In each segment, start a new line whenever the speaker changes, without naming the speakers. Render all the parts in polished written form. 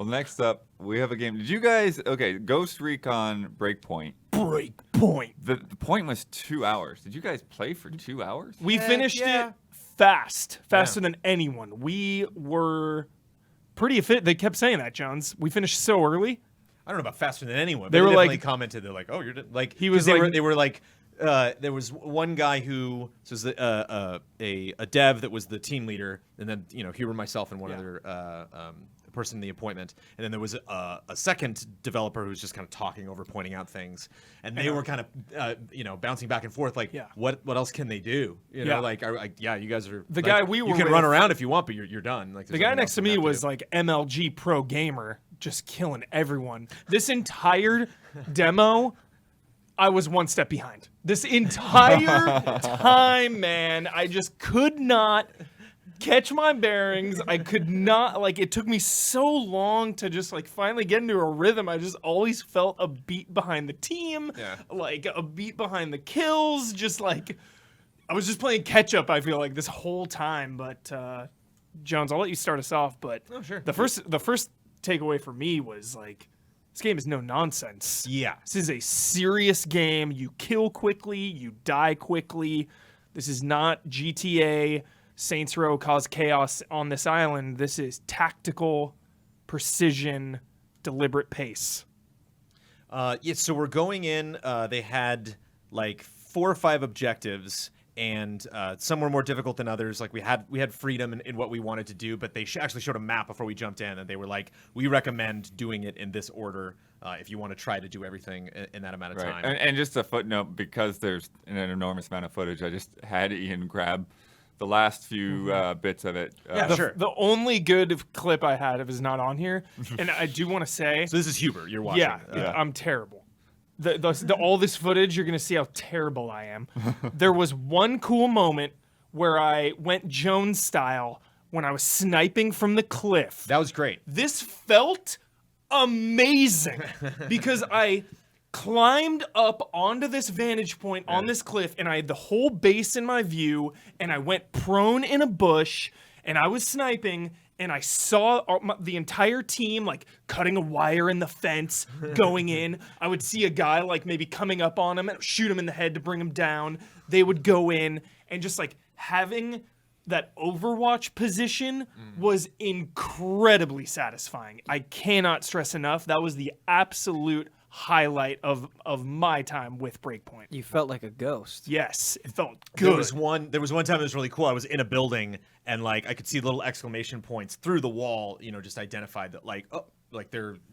Well, next up, we have a game. Did you guys... Okay, Ghost Recon Breakpoint.
Breakpoint.
The point was 2 hours. Did you guys play for 2 hours?
We finished it faster than anyone. We were pretty efficient. They kept saying that, Jones. We finished so early.
I don't know about faster than anyone.
They
But
were
definitely
like-
commented. They're like, "Oh, you're like."
He was
they
like-
were like. There was one guy who was a dev that was the team leader, and then Hugh and myself and one other person in the appointment, and then there was a second developer who was just kind of talking over, pointing out things, and they were kind of bouncing back and forth, like, what else can they do? You guys are
The guy we were
you can
with-
run around if you want, but you're done. Like
The guy next to me was like MLG pro gamer, just killing everyone. This entire demo, I was one step behind. This entire time, man, I just could not catch my bearings. I could not, it took me so long to just, finally get into a rhythm. I just always felt a beat behind the team, a beat behind the kills, I was just playing catch up, I feel like, this whole time. But, Jones, I'll let you start us off, but the first takeaway for me was, this game is no nonsense.
Yeah.
This is a serious game. You kill quickly, you die quickly. This is not GTA, Saints Row cause chaos on this island. This is tactical, precision, deliberate pace.
So we're going in. They had 4 or 5 objectives, and some were more difficult than others. We had freedom in what we wanted to do, but they actually showed a map before we jumped in, and they were like, "We recommend doing it in this order if you want to try to do everything in that amount of time."
And just a footnote, because there's an enormous amount of footage, I just had Ian grab the last few bits of it.
Sure.
The only good clip I had is not on here, and I do want to say...
So this is Huber you're watching.
Yeah, I'm terrible. All this footage, you're going to see how terrible I am. There was one cool moment where I went Jones style when I was sniping from the cliff.
That was great.
This felt amazing because I climbed up onto this vantage point on this cliff, and I had the whole base in my view, and I went prone in a bush, and I was sniping, and I saw the entire team cutting a wire in the fence, going in. I would see a guy maybe coming up on him and shoot him in the head to bring him down. They would go in, and just having that Overwatch position was incredibly satisfying. I cannot stress enough. That was the absolute highlight of my time with Breakpoint.
You felt like a ghost.
Yes, it felt good.
There was one time it was really cool. I was in a building, and I could see little exclamation points through the wall, just identified that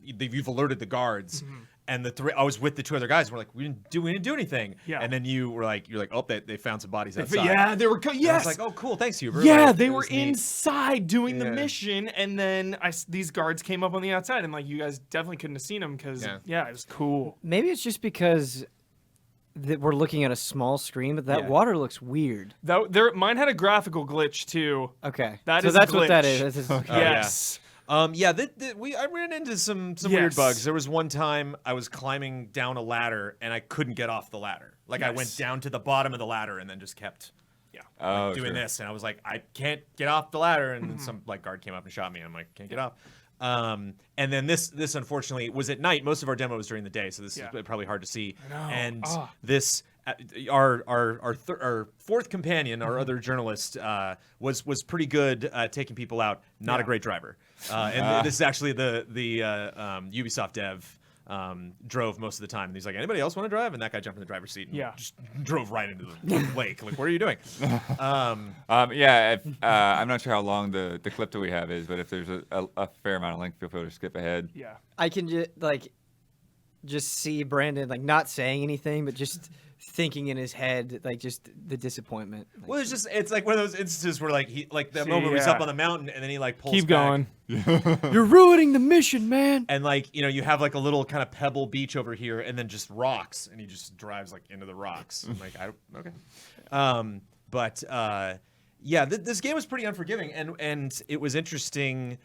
you've alerted the guards. And I was with the 2 other guys, and we're like, we didn't do anything.
Yeah.
And then you're like, oh, they found some bodies outside.
Yeah, they were
And I was like, oh, cool, thanks, Huber.
Yeah, they
it
were
was neat.
inside doing the mission, and then these guards came up on the outside, and you guys definitely couldn't have seen them because it was cool.
Maybe it's just because we're looking at a small screen, but that water looks weird.
Mine had a graphical glitch too.
Okay,
that's
what that is.
Yes.
I ran into some weird bugs. There was one time I was climbing down a ladder and I couldn't get off the ladder. I went down to the bottom of the ladder and then just kept doing this, and I was like, I can't get off the ladder, and then some guard came up and shot me, and I'm like, can't get off. And then this unfortunately was at night. Most of our demo was during the day, so this is probably hard to see. And this our fourth companion, our other journalist, was pretty good at taking people out. Not a great driver. And this is actually the Ubisoft dev drove most of the time. And he's like, anybody else want to drive? And that guy jumped in the driver's seat and just drove right into the lake. What are you doing?
I'm not sure how long the clip that we have is, but if there's a fair amount of length, feel free to skip ahead.
Yeah.
I can just see Brandon not saying anything, but just thinking in his head, just the disappointment.
Well, it's like one of those instances where that moment where he's up on the mountain and then he pulls
Keep
back.
going.
You're ruining the mission, man.
And you have a little kind of pebble beach over here and then just rocks, and he just drives into the rocks. I'm okay. This game was pretty unforgiving, and it was interesting.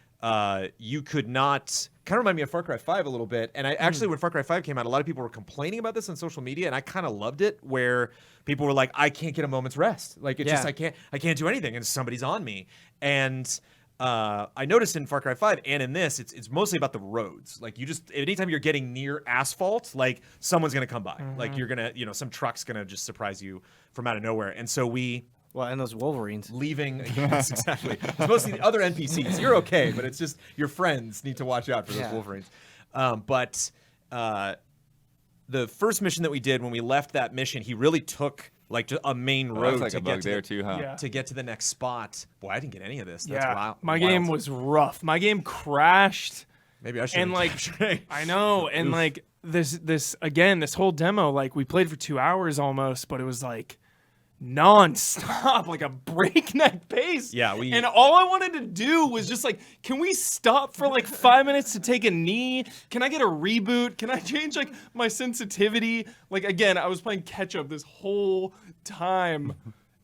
You could not kind of remind me of Far Cry 5 a little bit. And I actually, when Far Cry 5 came out, a lot of people were complaining about this on social media, and I kind of loved it, where people were like, I can't get a moment's rest. I can't do anything, and somebody's on me. And I noticed in Far Cry 5 and in this, it's mostly about the roads. Like you just anytime you're getting near asphalt, like someone's gonna come by. Like you're gonna, some truck's gonna just surprise you from out of nowhere. And so
Well, and those Wolverines.
leaving yes, exactly. It's mostly the other NPCs. You're okay, but it's just your friends need to watch out for those Wolverines. But the first mission that we did when we left that mission, he really took like a main road
like
to
a
get
bug
to
there too, huh?
Yeah.
to get to the next spot. Boy, I didn't get any of this. That's wild.
My game
wild.
was rough. My game crashed.
Maybe I should.
And like, I know, and like this whole demo, like we played for 2 hours almost, but it was like non-stop, like a breakneck pace.
Yeah,
and all I wanted to do was just like, can we stop for like 5 minutes to take a knee? Can I get a reboot? Can I change like my sensitivity? Like again, I was playing catch up this whole time.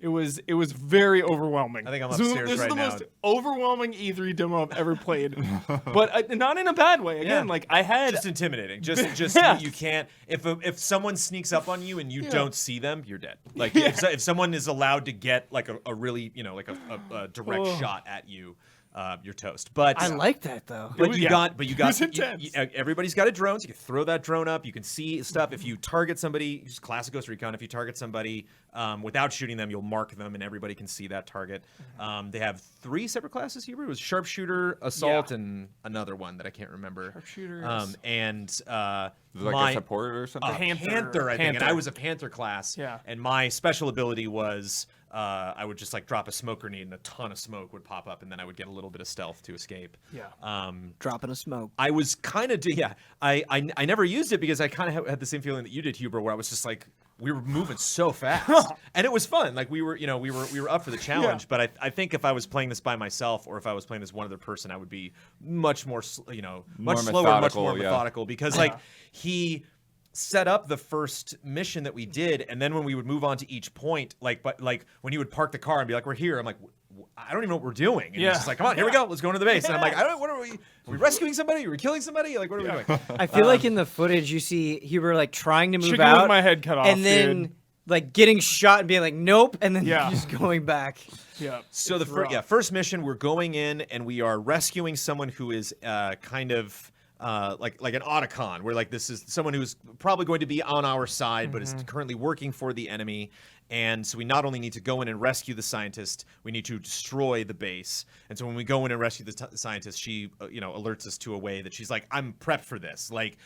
It was very overwhelming.
I think I'm
This
upstairs
is
right
the
now.
most overwhelming E3 demo I've ever played, but not in a bad way. Again, like I had
just intimidating. Just
Yeah.
you can't. If someone sneaks up on you and you don't see them, you're dead. Like if someone is allowed to get like a really like a direct shot at you, you're toast. But
I like that though.
But you got.
It was intense.
Everybody's got a drone, so you can throw that drone up. You can see stuff. If you target somebody, just classic Ghost Recon. If you target somebody without shooting them, you'll mark them, and everybody can see that target. They have 3 separate classes here. It was sharpshooter, assault, and another one that I can't remember.
Sharpshooter.
Like a support or something?
Panther, I think, and
Panther.
I was a Panther class.
Yeah.
And my special ability was I would just like drop a smoke grenade, and a ton of smoke would pop up, and then I would get a little bit of stealth to escape.
Yeah.
Dropping a smoke.
I was kind of I never used it because I kind of had the same feeling that you did, Huber, where I was just like we were moving so fast, and it was fun. Like we were up for the challenge. But I think if I was playing this by myself, or if I was playing this one other person, I would be much more much slower, much more methodical because like he set up the first mission that we did, and then when we would move on to each point, like when he would park the car and be like, "We're here," I'm like, I don't even know what we're doing. And he's just like, "Come on, here we go. Let's go into the base." And I'm like, what are we? Are we rescuing somebody? Are we killing somebody? Like, what are we doing?
I feel like in the footage you see Huber like trying to move
Chicken
out
with my head cut off,
and then
dude.
like getting shot and being like nope, and then
Yeah.
just going back.
Yeah.
So
it's rough.
first mission, we're going in and we are rescuing someone who is kind of like an autocon, where like this is someone who's probably going to be on our side, but is currently working for the enemy. And so we not only need to go in and rescue the scientist, we need to destroy the base. And so when we go in and rescue the scientist, she alerts us to a way that she's like, I'm prepped for this. Like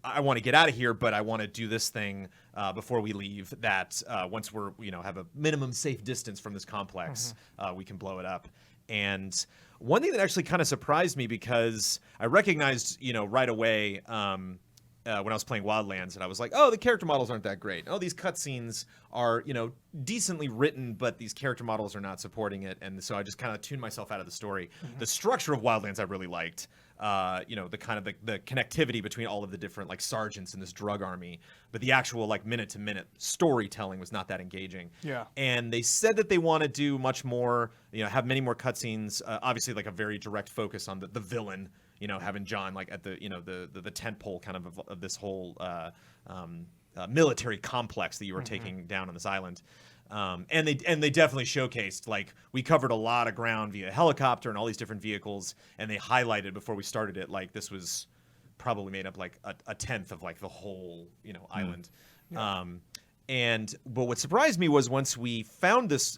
I want to get out of here, but I want to do this thing before we leave. That once we're have a minimum safe distance from this complex, we can blow it up. And one thing that actually kind of surprised me, because I recognized right away when I was playing Wildlands, and I was like, oh, the character models aren't that great. Oh, these cutscenes are decently written, but these character models are not supporting it. And so I just kind of tuned myself out of the story. The structure of Wildlands I really liked. The kind of the connectivity between all of the different like sergeants in this drug army, but the actual like minute to minute storytelling was not that engaging.
Yeah.
And they said that they want to do much more, have many more cutscenes. Obviously, like a very direct focus on the villain. Having John like at the the tentpole kind of this whole military complex that you were taking down on this island. And they definitely showcased, like, we covered a lot of ground via helicopter and all these different vehicles, and they highlighted before we started it, like, this was probably made up like a tenth of like the whole island. Yeah. But what surprised me was once we found this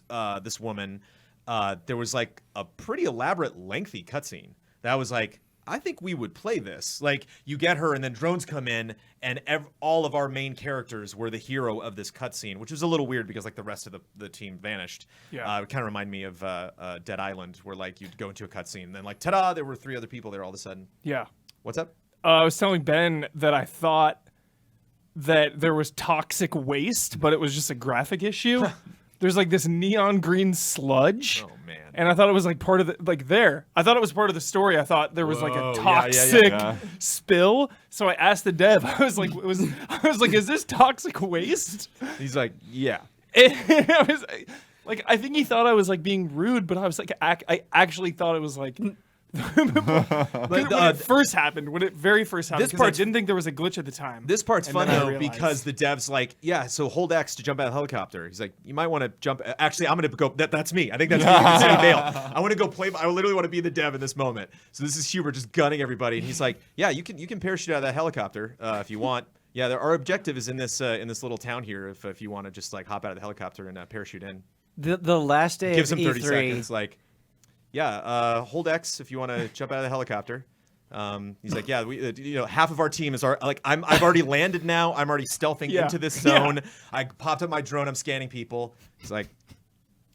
woman, there was like a pretty elaborate, lengthy cutscene that was like, I think we would play this. Like, you get her, and then drones come in, and all of our main characters were the hero of this cutscene, which was a little weird because, like, the rest of the team vanished. Yeah. It kind of reminded me of Dead Island, where, like, you'd go into a cutscene, and then, like, ta-da, there were 3 other people there all of a sudden.
Yeah.
What's up?
I was telling Ben that I thought that there was toxic waste, but it was just a graphic issue. There's like this neon green sludge. Oh man! And I thought it was like part of the I thought it was part of the story. I thought there was like a toxic spill. So I asked the dev. I was like, is this toxic waste?
He's like, yeah.
I was like, I think he thought I was like being rude, but I was like, I actually thought it was like
But
when it first happened, when it very first happened,
This
because I
part's-
didn't think there was a glitch at the time.
This part's
And
fun
then I
though
realized-
because the dev's like, yeah, so hold X to jump out of the helicopter. He's like, you might want to jump. Actually, I'm gonna go. That's me. I think that's me. You can say Dale. I want to go play. I literally want to be the dev in this moment. So this is Hubert just gunning everybody, and he's like, yeah, you can parachute out of that helicopter if you want. Yeah, our objective is in this little town here. If you want to just like hop out of the helicopter and parachute in.
The last day
Gives
of
him 30
E3.
seconds. Like, yeah, hold X if you want to jump out of the helicopter. He's like, yeah, we, half of our team is I've already landed now. I'm already stealthing
Yeah.
into this zone. I popped up my drone. I'm scanning people. He's like,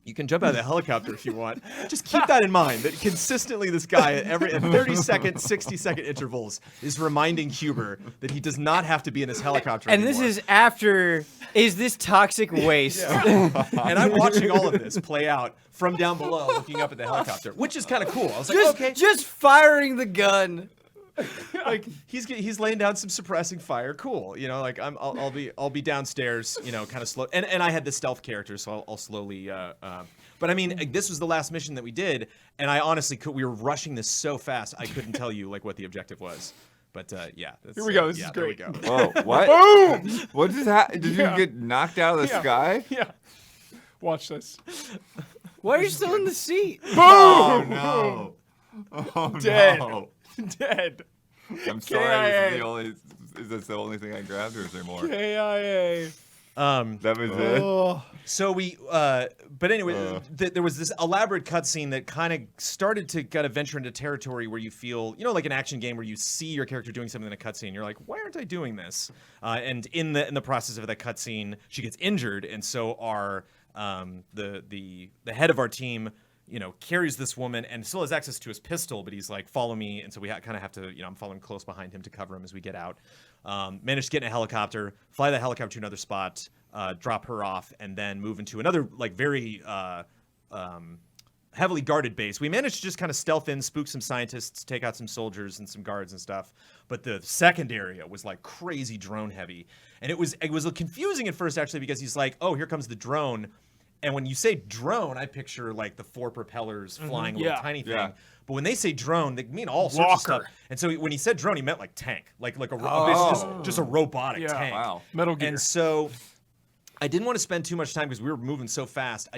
you can jump out of the helicopter if you want. Just keep that in mind. That consistently, this guy at 30-second, 60-second intervals is reminding Huber that he does not have to be in this helicopter
And
anymore.
this is after. Is this toxic waste?
And I'm watching all of this play out from down below, looking up at the helicopter, which is kind of cool. I was like, okay.
Just firing the gun.
Like he's laying down some suppressing fire. Cool, like I'll be downstairs, kind of slow. And I had the stealth character, so I'll slowly. But I mean, this was the last mission that we did, and I honestly we were rushing this so fast I couldn't tell you like what the objective was. But yeah,
Here we go. This is
there we
great.
go.
Whoa, what?
Boom!
What just happened? Did you get knocked out of the
Yeah.
sky?
Yeah. Watch this.
Why are you still in the seat?
Oh no! Oh
Dead.
no!
Dead.
I'm sorry.
KIA.
Is this the only thing I grabbed, or is there more?
KIA.
That was it.
Oh.
So but anyway, there was this elaborate cutscene that kind of started to kind of venture into territory where you feel, like an action game where you see your character doing something in a cutscene. You're like, why aren't I doing this? And in the process of that cutscene, she gets injured, and so our the head of our team, carries this woman and still has access to his pistol, but he's like, follow me. And so we kind of have to, I'm following close behind him to cover him as we get out. Managed to get in a helicopter, fly the helicopter to another spot, drop her off, and then move into another, like, very heavily guarded base. We managed to just kind of stealth in, spook some scientists, take out some soldiers and some guards and stuff. But the second area was like crazy drone heavy. And it was confusing at first, actually, because he's like, oh, here comes the drone. And when you say drone, I picture like the 4 propellers flying a little
Yeah.
tiny thing.
Yeah.
But when they say drone, they mean all sorts of stuff.
Walker.
And so when he said drone, he meant like tank, like a
Oh.
just a robotic
Yeah.
tank.
Wow.
Metal Gear.
And so I didn't want to spend too much time because we were moving so fast.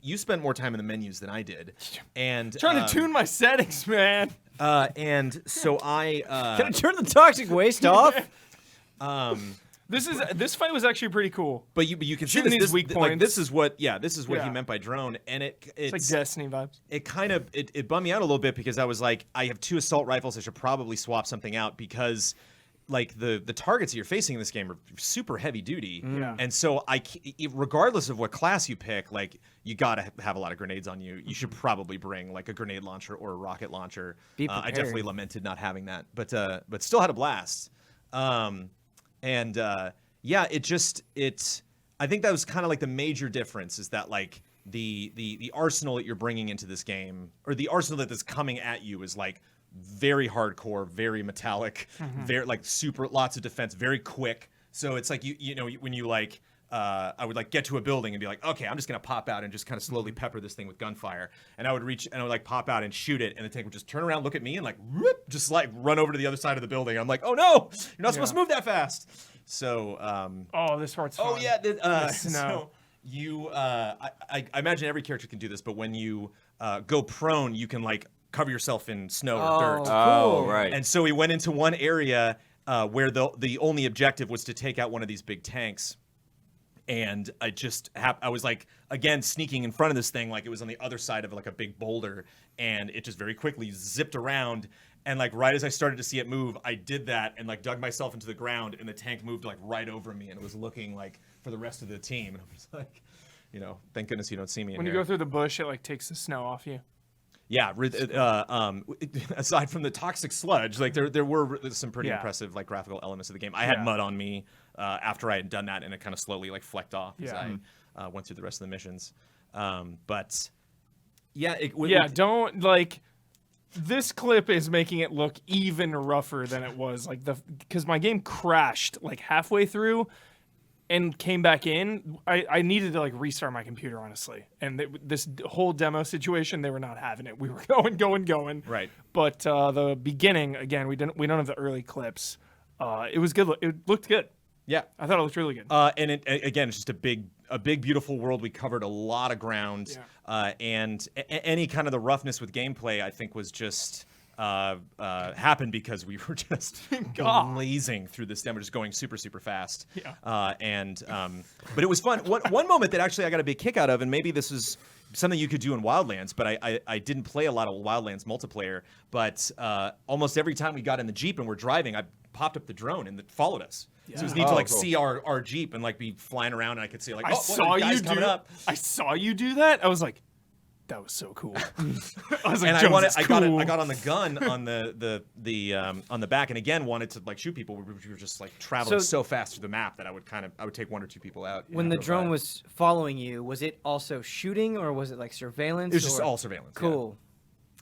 You spent more time in the menus than I did. And
Trying to tune my settings, man.
and so
Can I turn the toxic waste off?
This fight was actually pretty cool.
but you can see
Shooting
this
these weak
like
points.
this is what he
Yeah.
meant by drone, and
It's
it's
like Destiny vibes.
it kind of it bummed me out a little bit because I was like, I have 2 assault rifles. I should probably swap something out because like the targets that you're facing in this game are super heavy duty.
Yeah.
And so regardless of what class you pick, like you gotta have a lot of grenades on you. You should probably bring like a grenade launcher or a rocket launcher.
Be
I
prepared.
definitely lamented not having that, but still had a blast. Yeah, I think that was kind of like the major difference is that like the arsenal that you're bringing into this game, or the arsenal that is coming at you, is like very hardcore, very metallic, very like super lots of defense, very quick. So it's like you know when you like I would like get to a building and be like, okay, I'm just gonna pop out and just kind of slowly pepper this thing with gunfire, and I would reach and I would like pop out and shoot it, and the tank would just turn around, look at me, and like whoop, just like run over to the other side of the building. I'm like, oh no, you're not supposed to move that fast. So
Oh, this part's fun.
oh yeah,
The
so
snow.
you I imagine every character can do this, but when you go prone, you can like cover yourself in snow or dirt.
Oh,
Cool.
right.
And so we went into one area where the only objective was to take out one of these big tanks. And I just I was like, again, sneaking in front of this thing like it was on the other side of like a big boulder, and it just very quickly zipped around. And like right as I started to see it move, I did that and like dug myself into the ground, and the tank moved like right over me, and it was looking like for the rest of the team. And I was like, thank goodness you don't see me in
When you
here.
go through the bush, it like takes the snow off you.
Yeah, aside from the toxic sludge, like there were some pretty
Yeah.
impressive like graphical elements of the game. I had
Yeah.
mud on me after I had done that, and it kind of slowly like flecked off as
Yeah.
I went through the rest of the missions. But yeah,
Don't like. This clip is making it look even rougher than it was. Like because my game crashed like halfway through, and came back in, I needed to like restart my computer, honestly. And this whole demo situation, they were not having it. We were going.
Right.
But the beginning, again, we don't have the early clips. It was good. It looked good.
Yeah.
I thought it looked really good.
And again, it's just a big, beautiful world. We covered a lot of ground, and any kind of the roughness with gameplay, I think, was just happened because we were just blazing through this demo, just going super, super fast.
Yeah.
But it was fun. One moment that actually I got a big kick out of, and maybe this is something you could do in Wildlands, but I didn't play a lot of Wildlands multiplayer, but almost every time we got in the Jeep and we're driving, I popped up the drone and it followed us. Yeah. So it was neat to like see our Jeep and like be flying around, and I could see like,
I saw you do that. I was like, that was so cool. I was like,
and I got on the gun on the back, and again wanted to like shoot people. We were just like traveling so fast through the map that I would take 1 or 2 people out.
When the drone was following you, was it also shooting or was it like surveillance?
It was just all surveillance.
Cool.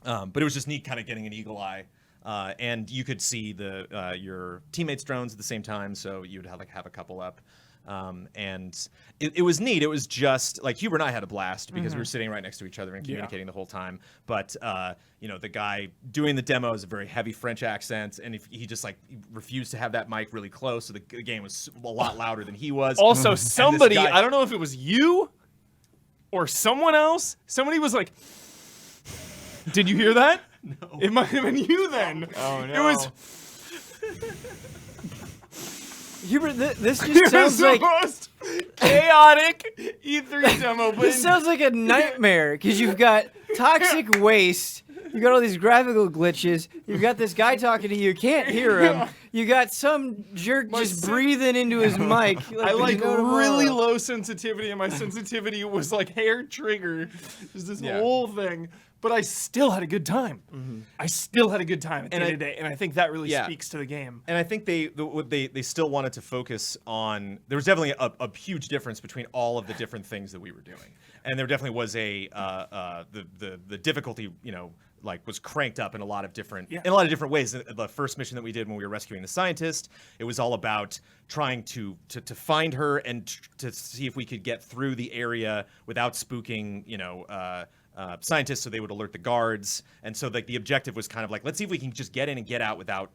Yeah. But it was just neat, kind of getting an eagle eye. And you could see your teammates' drones at the same time, so you'd have a couple up. And it was neat. It was just like Huber and I had a blast because we were sitting right next to each other and communicating the whole time. But the guy doing the demo is a very heavy French accent, and he just like refused to have that mic really close, so the game was a lot louder than he was.
Also, somebody, I don't know if it was you or someone else, somebody was like, "Did you hear that?" No. It might have been you then.
Oh no.
It was.
Hubert, this just sounds
the
like
most chaotic E3 demo.
This sounds like a nightmare because you've got toxic waste, you got all these graphical glitches, you've got this guy talking to you, you can't hear him, you got some jerk just breathing into his mic.
I like really low sensitivity, and my sensitivity was like hair trigger. Just this whole thing. But I still had a good time. Mm-hmm. I still had a good time at the end of the day, and I think that really speaks to the game.
And I think they still wanted to focus on. There was definitely a huge difference between all of the different things that we were doing, and there definitely was the difficulty, was cranked up in a lot of different ways. The first mission that we did when we were rescuing the scientist, it was all about trying to find her and to see if we could get through the area without spooking, scientists, so they would alert the guards. And so like the objective was kind of like, let's see if we can just get in and get out without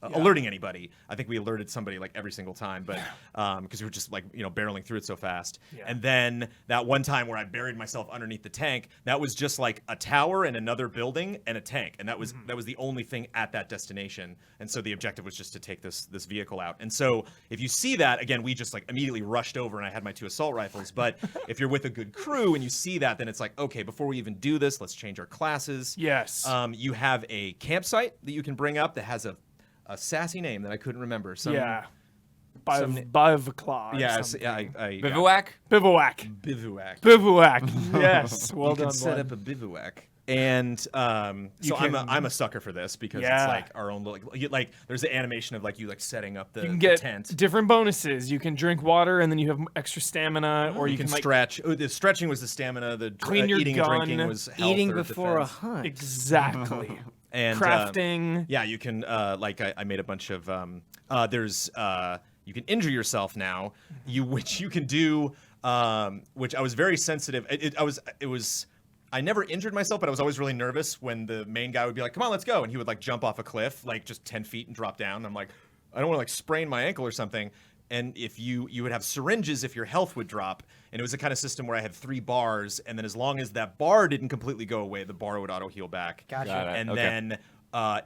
alerting anybody. I think we alerted somebody like every single time, but because we were just like barreling through it so fast. And then that one time where I buried myself underneath the tank, that was just like a tower and another building and a tank, and that was the only thing at that destination. And so the objective was just to take this vehicle out. And so if you see that, again, we just like immediately rushed over, and I had my 2 assault rifles. But if you're with a good crew and you see that, then it's like, okay, before we even do this, let's change our classes.
Yes.
You have a campsite that you can bring up that has a sassy name that I couldn't remember.
Bivaclaw.
Yes.
Bivouac?
Bivouac.
Bivouac.
Yes. Well done.
Set up a bivouac. And so I'm a sucker for this because it's like our own like there's the animation of like you like setting up the,
you can get
tent.
Different bonuses. You can drink water and then you have extra stamina, or you can
stretch. The stretching was the stamina. The
clean your
eating
gun.
And drinking was health
eating
or
before
defense.
a hunt.
Exactly.
And
crafting.
You can I made a bunch of there's you can injure yourself now, which you can do, which I was very sensitive. I never injured myself, but I was always really nervous when the main guy would be like, "Come on, let's go," and he would like jump off a cliff, like just 10 feet and drop down. I'm like, I don't want to like sprain my ankle or something. And if you would have syringes if your health would drop, and it was a kind of system where I had 3 bars, and then as long as that bar didn't completely go away, the bar would auto heal back.
Gotcha.
And then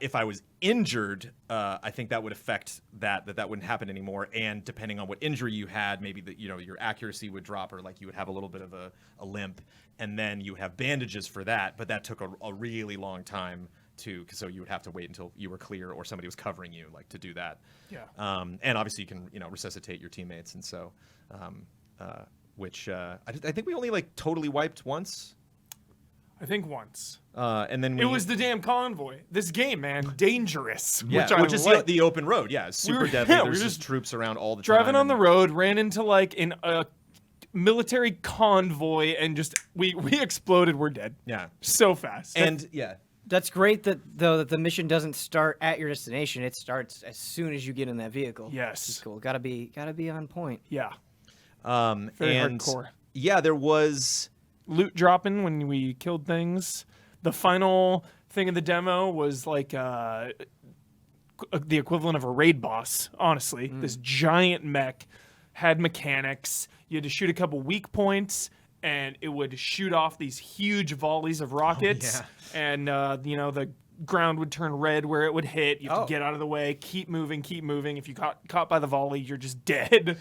if I was injured, I think that would affect that wouldn't happen anymore. And depending on what injury you had, maybe your accuracy would drop, or like you would have a little bit of a limp. And then you have bandages for that, but that took a really long time so you would have to wait until you were clear or somebody was covering you like to do that.
Yeah.
And obviously you can resuscitate your teammates, and so which I think we only like totally wiped once.
I think once.
And then
it was the damn convoy. This game, man, dangerous.
Yeah, which is the open road. Yeah, it's super deadly. There's
just
troops around all the time.
Driving on the road, ran into like a military convoy, and just we exploded. We're dead.
Yeah,
so fast.
And
That's great that the mission doesn't start at your destination. It starts as soon as you get in that vehicle.
Yes.
It's cool. Gotta be on point.
Yeah.
Very
hardcore.
Yeah, there was
Loot dropping when we killed things. The final thing in the demo was like the equivalent of a raid boss, honestly. This giant mech had mechanics. You had to shoot a couple weak points, and it would shoot off these huge volleys of rockets. And, the ground would turn red where it would hit. You have to get out of the way, keep moving. If you caught by the volley, you're just dead.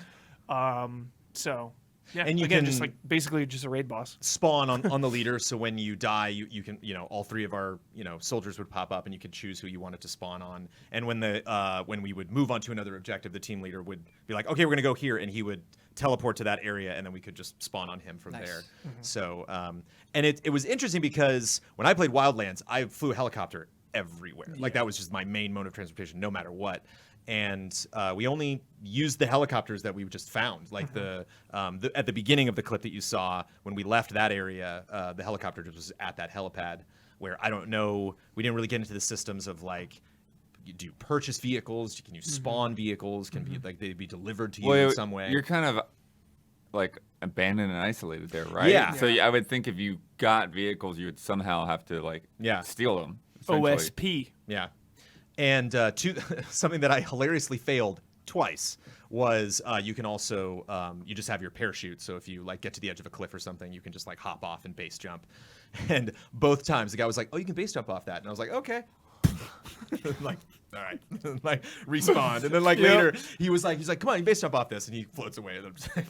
Yeah,
and you
again,
can
just like basically just a raid boss.
Spawn on the leader, so when you die, you can all three of our soldiers would pop up, and you could choose who you wanted to spawn on. And when we would move on to another objective, the team leader would be like, "Okay, we're gonna go here," and he would teleport to that area, and then we could just spawn on him from there. So, and it was interesting because when I played Wildlands, I flew a helicopter everywhere. Like that was just my main mode of transportation, no matter what. And we only used the helicopters that we just found. Like at the beginning of the clip that you saw, when we left that area, the helicopter just was at that helipad. Where I don't know, we didn't really get into the systems of like, do you purchase vehicles? Can you spawn vehicles? Can be like they be delivered to you in some way?
You're kind of like abandoned and isolated there, right?
Yeah.
So I would think if you got vehicles, you would somehow have to like steal them.
OSP.
Yeah. And something that I hilariously failed twice was you can also you just have your parachute. So if you like get to the edge of a cliff or something, you can just like hop off and base jump. And both times the guy was like, "Oh, you can base jump off that," and I was like, "Okay." Like, all right, like respawned, and then like later he's like, "Come on, you base jump off this," and he floats away.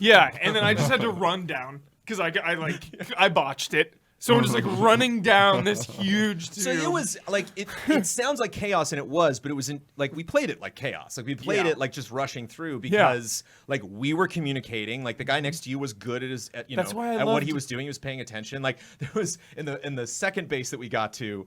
Yeah, and then I just had to run down because I botched it. So I'm just like running down this huge tube.
So it was like it sounds like chaos, and it was, but it was like we played it like chaos. Like we played it like just rushing through because like we were communicating. Like the guy next to you was good at his at what he was doing. He was paying attention. Like there was in the second base that we got to,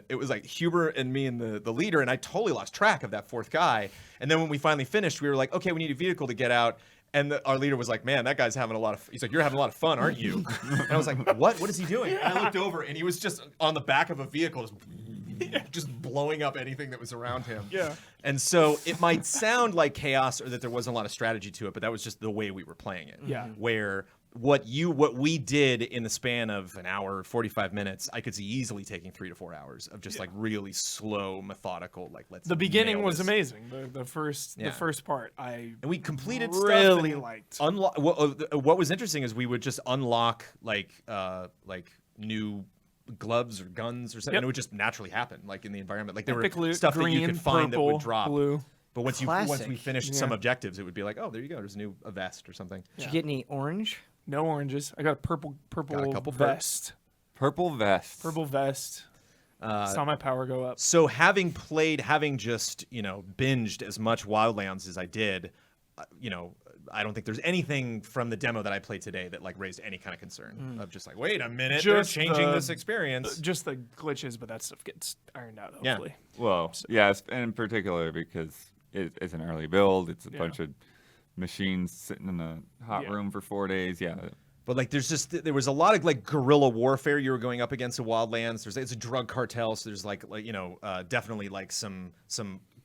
it was like Huber and me and the leader, and I totally lost track of that fourth guy. And then when we finally finished, we were like, okay, we need a vehicle to get out. And our leader was like, "Man, that guy's having a lot of." He's like, "You're having a lot of fun, aren't you?" And I was like, "What? What is he doing?" And I looked over, and he was just on the back of a vehicle, just blowing up anything that was around him.
Yeah.
And so it might sound like chaos or that there wasn't a lot of strategy to it, but that was just the way we were playing it.
Yeah.
Where what we did in the span of an hour, 45 minutes, I could see easily taking 3 to 4 hours of just like really slow, methodical. Like let's.
The beginning
nail
was
this.
amazing. The first part
And we completed
really
stuff
liked.
What was interesting is we would just unlock like new gloves or guns or something, and it would just naturally happen like in the environment. Like there
Epic
were
loot,
stuff
green,
that you could find
purple,
that would drop.
blue.
But once
Classic.
we finished some objectives, it would be like, oh, there you go. There's a vest or something.
Did you get any orange?
No oranges. I got a purple
Got a couple
vest.
Purple vest.
Purple vest. Saw my power go up.
So having just binged as much Wildlands as I did, I don't think there's anything from the demo that I played today that like raised any kind of concern of just like, wait a minute, they're changing this experience.
Just the glitches, but that stuff gets ironed out hopefully.
Well, yes, and in particular because it's an early build. It's a bunch of machines sitting in a hot room for 4 days. Yeah.
But like, there was a lot of like guerrilla warfare you were going up against in Wildlands. It's a drug cartel, so there's definitely like some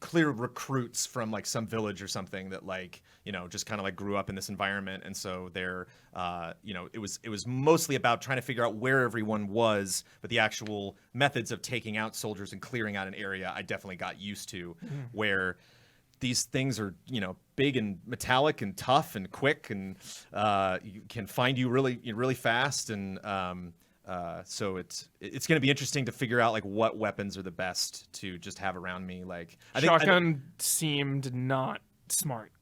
clear recruits from like some village or something that like just kind of like grew up in this environment, and so they're it was mostly about trying to figure out where everyone was, but the actual methods of taking out soldiers and clearing out an area I definitely got used to, where these things are big and metallic and tough and quick and you can find you really fast, and so it's going to be interesting to figure out like what weapons are the best to just have around me. Like
Shotgun seemed not smart,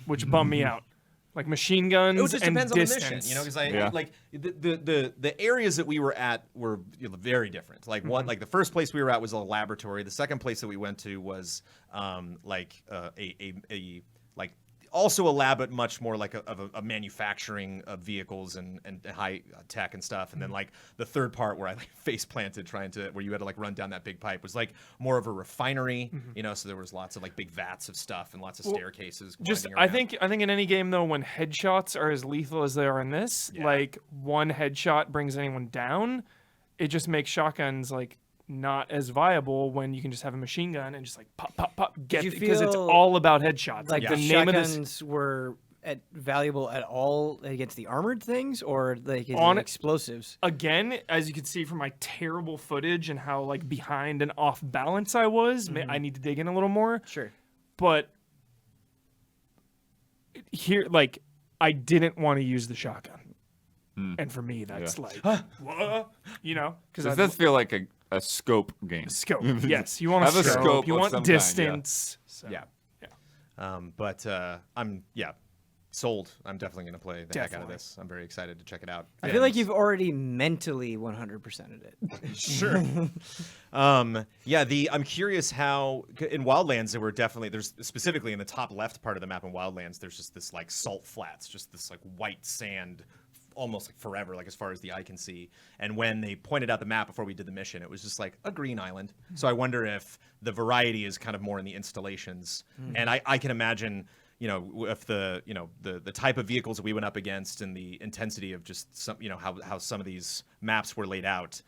which bummed me out. Like machine guns
it just
and
depends
distance.
on the mission, because like the areas that we were at were very different. Like one, like the first place we were at was a laboratory. The second place that we went to was like a also a lab, but much more like a manufacturing of vehicles and high tech and stuff. And then like the third part where I like face planted where you had to like run down that big pipe was like more of a refinery, so there was lots of like big vats of stuff and lots of staircases.
I think in any game though, when headshots are as lethal as they are in this, like one headshot brings anyone down, it just makes shotguns like not as viable when you can just have a machine gun and just like pop, pop, pop, get
you
because it's
feel
all about headshots.
Like
the
the
name of this
shotguns were valuable at all against the armored things, or like against
On-
explosives?
again, as you can see from my terrible footage and how like behind and off balance I was, I need to dig in a little more.
Sure.
But here, like, I didn't want to use the shotgun, and for me, that's like, you know, because
Does this feel like a scope game?
scope. Yes, you want
Have
a
a
scope.
scope
You
of
want
some kind, yeah.
distance. So,
Yeah.
yeah.
But I'm sold. I'm definitely gonna play the heck out of
Definitely.
this. I'm very excited to check it out.
I feel like you've already mentally 100%ed it.
Sure. I'm curious how in Wildlands there's specifically in the top left part of the map in Wildlands there's just this like salt flats, just this like white sand almost like forever, like as far as the eye can see. And when they pointed out the map before we did the mission, it was just like a green island. So I wonder if the variety is kind of more in the installations. And I can imagine, you know, if the type of vehicles that we went up against and the intensity of just some, you know, how some of these maps were laid out,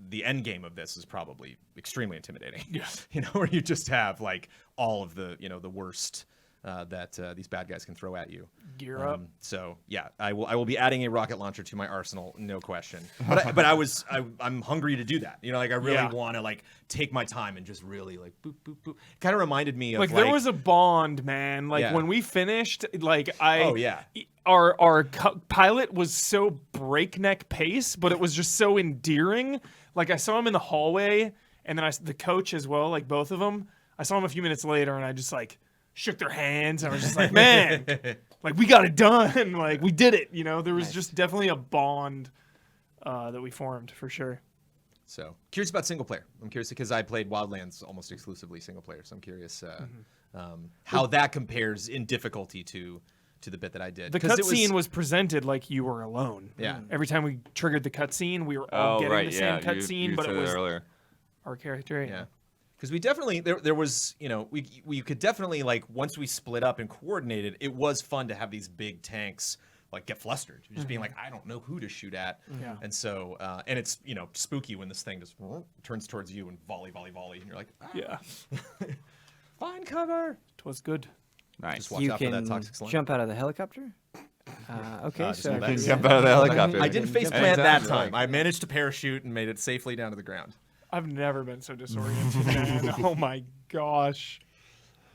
the end game of this is probably extremely intimidating.
Yeah.
You know, where you just have like all of the, you know, the worst that these bad guys can throw at you.
Gear up.
So yeah, I will be adding a rocket launcher to my arsenal, no question. But I'm hungry to do that. You know, like I really
Yeah.
want to like take my time and just really like boop boop boop. Kind of reminded me of
Like there was a bond, man. Like
Yeah.
when we finished, like
Oh, yeah.
our pilot was so breakneck pace, but it was just so endearing. Like I saw him in the hallway, and then the coach as well, like both of them. I saw him a few minutes later, and I just like shook their hands, and I was just like, man, like we got it done, like we did it. You know, there was just definitely a bond that we formed for sure.
So curious about single player. I'm curious because I played Wildlands almost exclusively single player. So I'm curious how that compares in difficulty to the bit that I did.
The
'Cause it
cutscene was presented like you were alone.
Yeah.
Every time we triggered the cutscene, we were all
Oh,
getting
right,
the
yeah.
same cutscene,
you
but
said
it was
earlier.
our character.
Yeah. Because we definitely there was, you know, we could definitely like once we split up and coordinated, it was fun to have these big tanks like get flustered, just being like, I don't know who to shoot at.
Yeah.
And so and it's, you know, spooky when this thing just turns towards you and volley, and you're like,
Yeah.
find cover.
It was good.
Nice.
Just watch
You
out for that
can
toxic slime.
jump out of the helicopter. Okay,
just
so
hold that.
You jump out of the helicopter.
I didn't face
Jump
plant that
out.
time. I managed to parachute and made it safely down to the ground.
I've never been so disoriented, man. Oh my gosh.